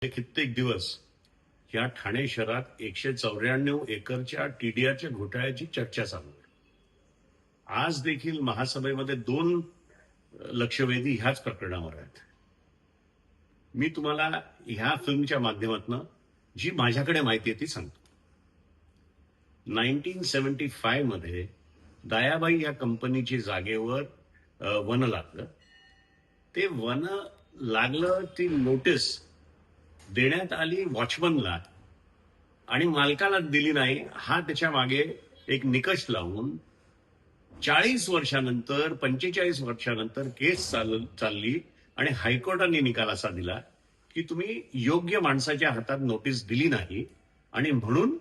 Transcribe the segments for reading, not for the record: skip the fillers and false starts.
हे कित्येक दिवस या ठाणे शहरात 194 एकरच्या टीडीआरच्या घोटाळ्याची चर्चा चालू आहे. आज देखील महासभेमध्ये 2 लक्षवेधी ह्याच प्रकरणावर आहेत. मी तुम्हाला ह्या फिल्मच्या माध्यमातून जी माझ्याकडे माहिती आहे ती सांगतो. 1975 मध्ये दयाबाई या कंपनीची जागेवर वन लागलं. ते वन लागलं, ती नोटीस देण्यात आली वॉचमनला आणि मालकाला दिली नाही. हा त्याच्या मागे एक निकष लावून 40 वर्षानंतर 45 वर्षानंतर केस चालली आणि हायकोर्टाने निकाल असा दिला की तुम्ही योग्य माणसाच्या हातात नोटीस दिली नाही आणि म्हणून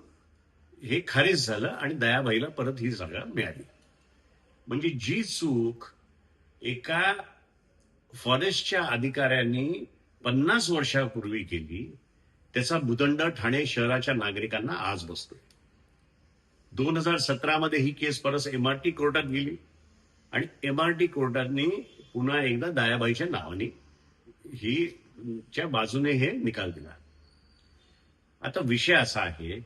हे खारिज झालं आणि दयाबाईला परत ही जागा मिळाली. म्हणजे जी चूक एका फॉरेस्टच्या अधिकाऱ्यांनी 50 वर्षापूर्वी केली त्याचा भूदंड ठाणे शहराच्या नागरिकांना आज बसतोय. 2017 मध्ये ही केस परत एमआरटी कोर्टात गेली आणि एमआरटी कोर्टाने पुन्हा एकदा दयाबाईच्या नावाने ही च्या बाजूने हे निकाल दिला. आता विषय असा आहे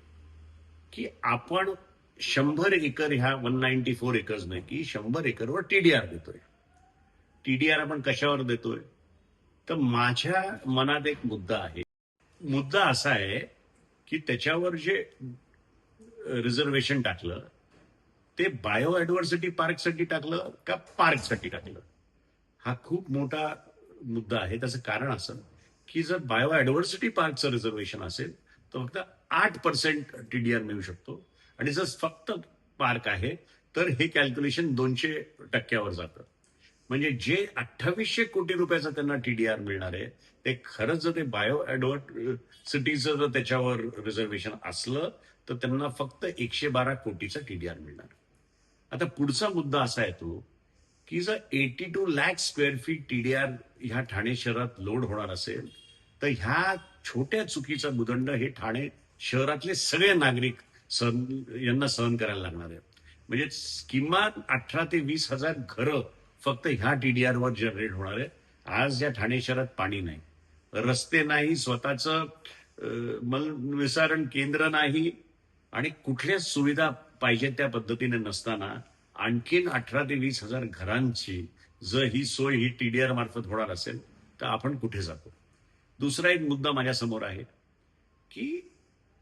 की आपण 100 एकर ह्या 194 एकर्स पैकी 100 एकरवर टीडीआर देतोय. टीडीआर आपण कशावर देतोय? तर माझ्या मनात एक मुद्दा आहे. मुद्दा असा आहे की त्याच्यावर जे रिझर्वेशन टाकलं ते बायोडायव्हर्सिटी पार्कसाठी टाकलं का पार्कसाठी टाकलं, हा खूप मोठा मुद्दा आहे. त्याचं कारण असं की जर बायोडायव्हर्सिटी पार्कचं रिझर्वेशन असेल तर फक्त 8% टीडीआर मिळू शकतो आणि जर फक्त पार्क आहे तर हे कॅल्क्युलेशन 200% जातं. म्हणजे जे 2800 कोटी रुपयाचं त्यांना टीडीआर मिळणार आहे ते खरंच जर ते बायोडायव्हर्सिटीचं जर त्याच्यावर रिझर्वेशन असलं तर त्यांना फक्त 112 कोटीचा टीडीआर मिळणार. आता पुढचा मुद्दा असा येतो की जर 82 लाख स्क्वेअर फीट टीडीआर ह्या ठाणे शहरात लोड होणार असेल तर ह्या छोट्या चुकीचा भूदंड हे ठाणे शहरातले सगळे नागरिक यांना सहन करायला लागणार आहे. म्हणजे किमान 18 ते 20 हजार घरं फक्त ह्या टीडीआरवर जनरेट होणार आहे. आज या ठाणे शहरात पाणी नाही, रस्ते नाही, स्वतःचं मलनिसारण केंद्र नाही आणि कुठल्याच सुविधा पाहिजे त्या पद्धतीने नसताना आणखीन 18 ते 20 हजार घरांची जर ही सोय ही टीडीआर मार्फत होणार असेल तर आपण कुठे जातो. दुसरा एक मुद्दा माझ्यासमोर आहे की,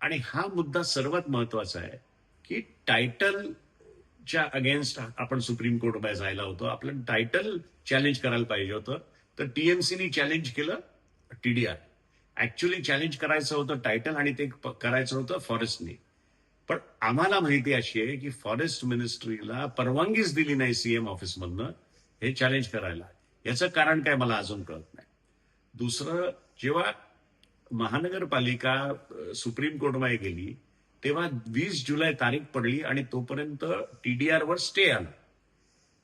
आणि हा मुद्दा सर्वात महत्वाचा आहे की टायटलच्या अगेन्स्ट आपण सुप्रीम कोर्टमध्ये जायला होतो. आपलं टायटल चॅलेंज करायला पाहिजे होतं तर टीएमसीने चॅलेंज केलं टीडीआर. ऍक्च्युअली चॅलेंज करायचं होतं टायटल आणि ते करायचं होतं फॉरेस्टने. पण आम्हाला माहिती अशी आहे की फॉरेस्ट मिनिस्ट्रीला परवानगीच दिली नाही सीएम ऑफिसमधनं हे चॅलेंज करायला. याचं कारण काय मला अजून कळत नाही. दुसरं, जेव्हा महानगरपालिका सुप्रीम कोर्टमध्ये गेली तेव्हा 20 जुलै तारीख पडली आणि तोपर्यंत टीडीआरवर स्टे आला.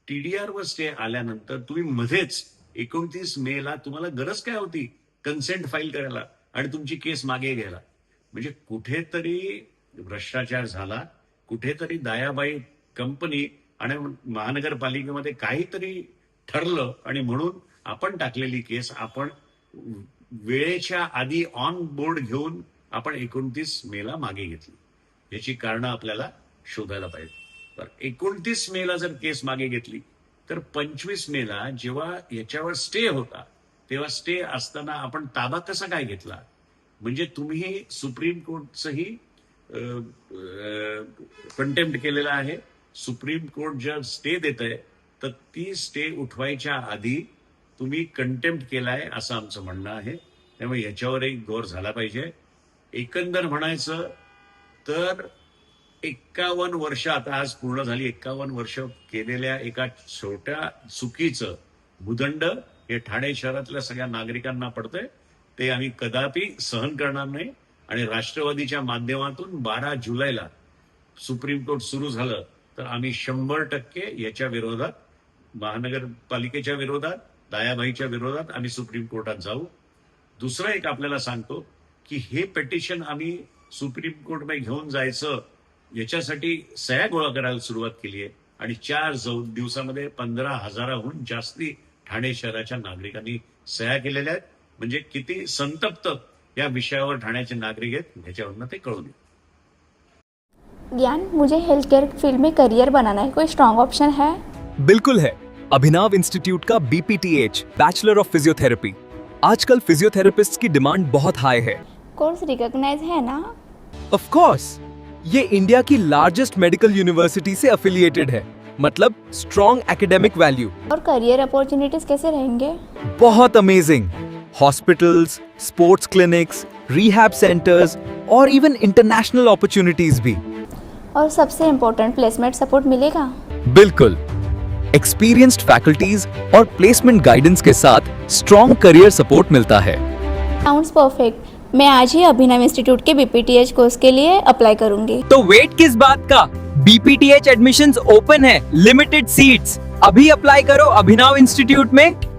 टीडीआरवर स्टे आल्यानंतर तुम्ही मध्येच 29 मेला तुम्हाला गरज काय होती कन्सेंट फाईल करायला आणि तुमची केस मागे घ्यायला. म्हणजे कुठेतरी भ्रष्टाचार झाला, कुठेतरी दयाबाई कंपनी आणि महानगरपालिकेमध्ये काहीतरी ठरलं आणि म्हणून आपण टाकलेली केस आपण वेळेच्या आधी ऑन बोर्ड घेऊन आपण 29 मेला मागे घेतली. याची कारणं आपल्याला शोधायला पाहिजे. तर 29 मेला जर केस मागे घेतली तर 25 मेला जेव्हा याच्यावर स्टे होता तेव्हा स्टे असताना आपण ताबा कसा काय घेतला? म्हणजे तुम्ही सुप्रीम कोर्टचंही कंटेम्प्ट केलेला आहे. सुप्रीम कोर्ट जर स्टे देत आहे तर ती स्टे उठवायच्या आधी तुम्ही कंटेम्प्ट केलाय असं आमचं म्हणणं आहे. त्यामुळे याच्यावरही गौर झाला पाहिजे. एकंदर म्हणायचं तर 51 वर्ष आता आज पूर्ण झाली, 51 वर्ष केलेल्या एका छोट्या चुकीचं भूदंड हे ठाणे शहरातल्या सगळ्या नागरिकांना पडतंय. ते आम्ही कदापि सहन करणार नाही आणि राष्ट्रवादीच्या माध्यमातून 12 जुलैला सुप्रीम कोर्ट सुरू झालं तर आम्ही 100% याच्या विरोधात, महानगरपालिकेच्या विरोधात, दयाबाईच्या विरोधात आम्ही सुप्रीम कोर्टात जाऊ. दुसरं एक आपल्याला सांगतो की हे पिटिशन आम्ही सुप्रीम कोर्टमध्ये घेऊन जायचं याच्यासाठी सह्या गोळा करायला सुरुवात केली आहे आणि 4 दिवसामध्ये 15,000हून जास्ती ठाणे शहराच्या नागरिकांनी सह्या केलेल्या आहेत. म्हणजे किती संतप्त या विषयावर ठाण्याचे नागरिक आहेत ह्याच्यावरनं ते कळून येईल. ज्ञान, मुझे हेल्थ केयर फील्ड में करियर बनाना है, कोई स्ट्रॉन्ग ऑप्शन है? बिल्कुल है। अभिनव इंस्टीट्यूट का BPTH बैचलर ऑफ फिजियोथेरेपी। आजकल फिजियोथेरेपिस्ट की डिमांड बहुत हाई है। कोर्स रिकॉग्नाइज है ना? ऑफ कोर्स, ये इंडिया की लार्जेस्ट मेडिकल यूनिवर्सिटी से एफिलिएटेड है, मतलब स्ट्रॉन्ग एकेडमिक वैल्यू। और करियर अपॉर्चुनिटीज कैसे रहेंगे? बहुत amazing. Hospitals, sports clinics, rehab centres और इवन इंटरनेशनल अपॉर्चुनिटीज भी। और सबसे इम्पोर्टेंट, प्लेसमेंट सपोर्ट मिलेगा? बिल्कुल। एक्सपीरियंस्ड फैकल्टीज और प्लेसमेंट गाइडेंस के साथ स्ट्रॉन्ग करियर सपोर्ट मिलता है। Sounds perfect. मैं आज ही अभिनव इंस्टीट्यूट के BPTH कोर्स के लिए अप्लाई करूंगी। तो वेट किस बात का? BPTH एडमिशंस ओपन है, लिमिटेड सीट्स। अभी अप्लाई करो अभिनव इंस्टीट्यूट में।